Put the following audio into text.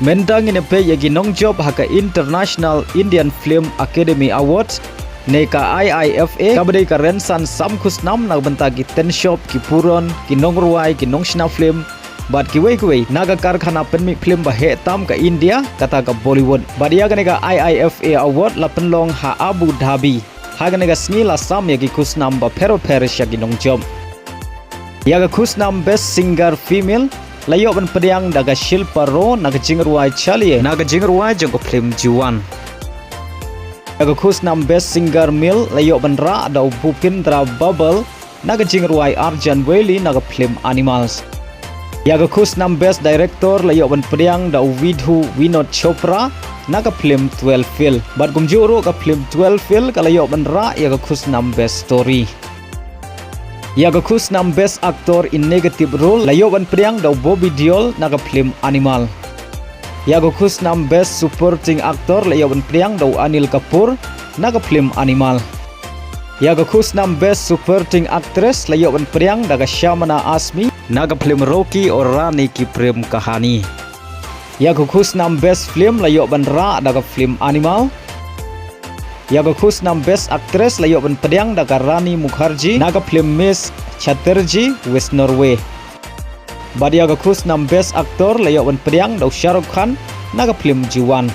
Mentang ini pe yagi nongjob Haka International Indian Film Academy Awards neka IIFA kabadai ka rensan samkus nam na bentagi ten shop ki puron ki nongruai ki nongsna film bat ki wei naga karkhana penmi film bahe tam ka India kata ka Bollywood badia ka neka IIFA Award la penlong ha Abu Dhabi haga neka snila sam yagi kusnam ba pero perish yagi nongjob yaga kusnam best singer female layo ban pediang daga Shilpa Ro naga jingruai chalie naga jingruai jong film Juwan yaga kusnam best singer male layo ban ra da Bhupendra Bubble naga jingruai Arjan Weli naga film Animals yaga kusnam best director layo ban pediang da Vidhu Vinod Chopra naga film 12 Fail bat gumjuro ka film 12 Fail kalayo ban ra yaga kusnam best story yaga kusnam best actor in negative role layo ban priang daw Bobby Deol naga film Animal yaga kusnam best supporting actor layo ban priang daw Anil Kapoor naga film Animal yaga kusnam best supporting actress layo ban priang daga Shamana Asmi naga film Rocky or Rani ki prem kahani yaga kusnam best film layo ban ra daga film Animal yaga kusnam best actress layo ban pediang daga Rani Mukherjee naga film Miss Chatterjee West Norway badi yaga kusnam best actor layo ban pediang daw Sharuk Khan naga film Juwan